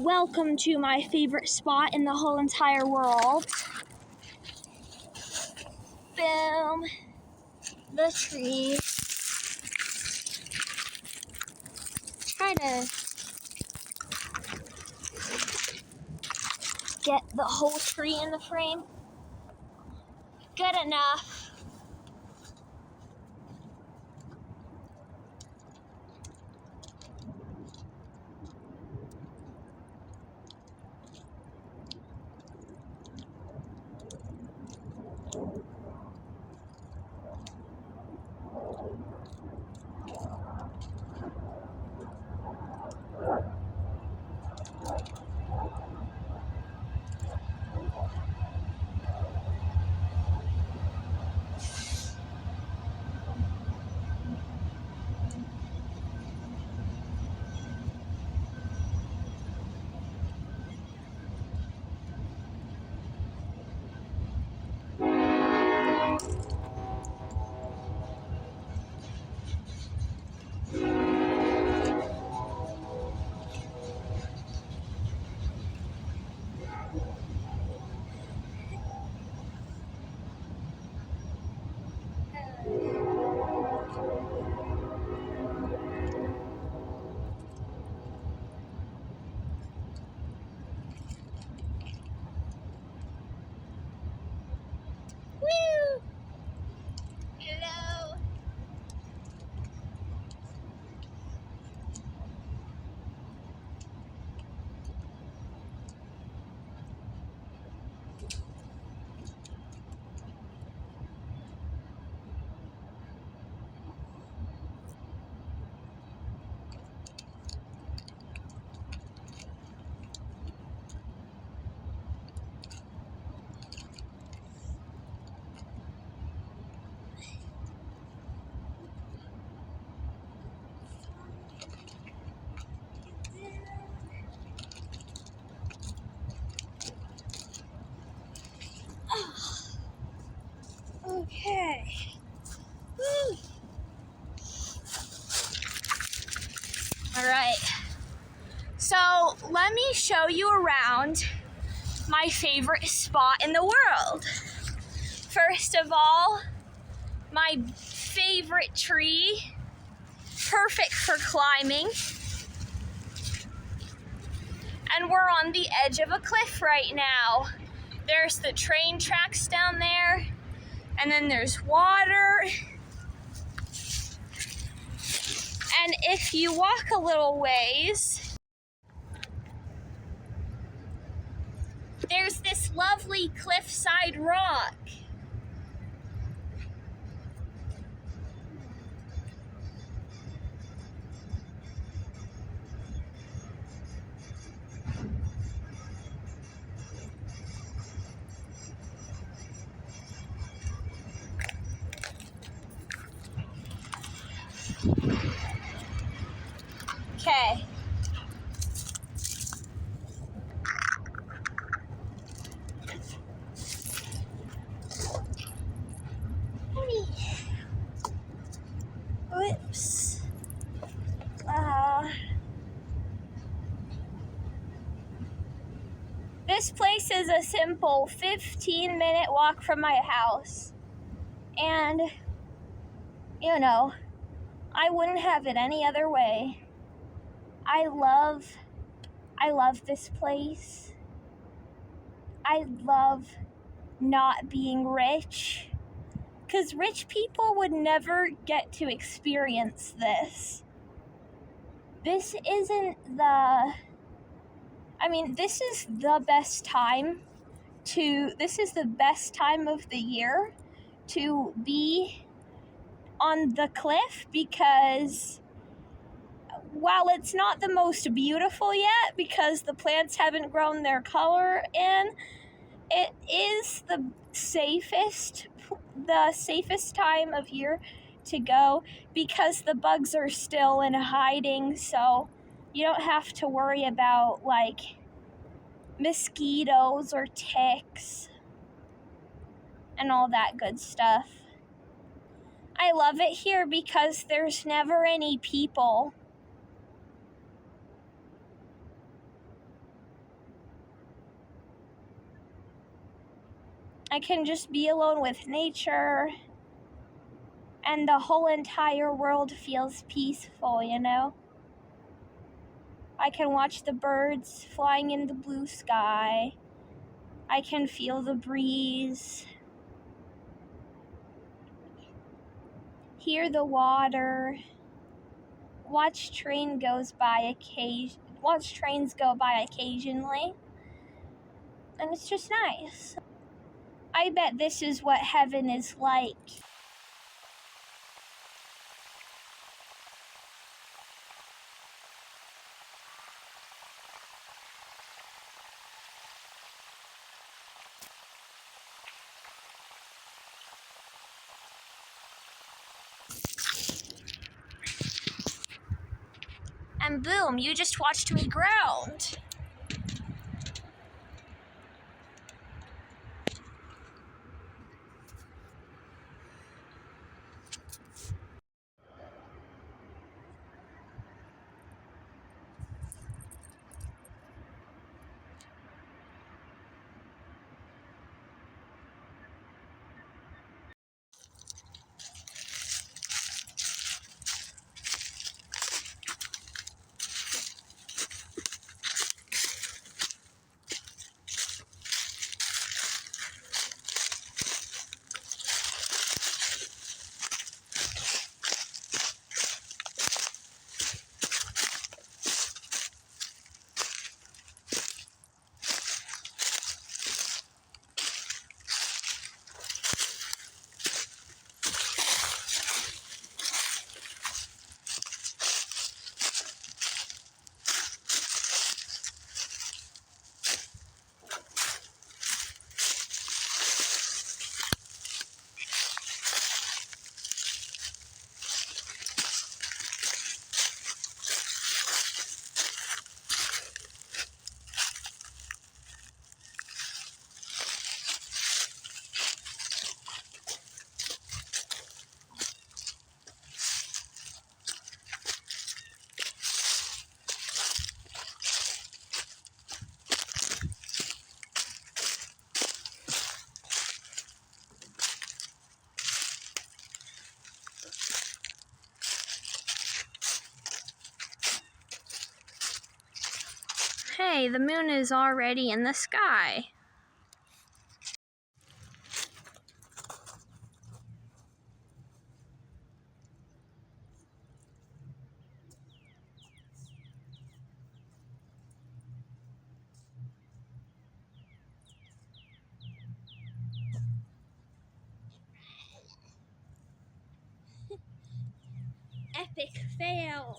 Welcome to my favorite spot in the whole entire world. Boom. The tree. Try to get the whole tree in the frame. Good enough. Woo! Hello. Okay. Woo. All right. So let me show you around my favorite spot in the world. First of all, my favorite tree, perfect for climbing. And we're on the edge of a cliff right now. There's the train tracks down there, and then there's water. And if you walk a little ways, there's this lovely cliffside rock. Okay. Whoops. This place is a simple 15-minute walk from my house. And, you know, I wouldn't have it any other way. I love this place. I love not being rich, because rich people would never get to experience this. This is the best time this is the best time of the year to be on the cliff, because while it's not the most beautiful yet because the plants haven't grown their color in, it is the safest time of year to go, because the bugs are still in hiding, so you don't have to worry about like mosquitoes or ticks and all that good stuff. I love it here because there's never any people. I can just be alone with nature, and the whole entire world feels peaceful, you know? I can watch the birds flying in the blue sky. I can feel the breeze, hear the water, watch trains go by occasionally, and it's just nice. I bet this is what heaven is like. And boom, you just watched me ground. Hey, the moon is already in the sky. Epic fail.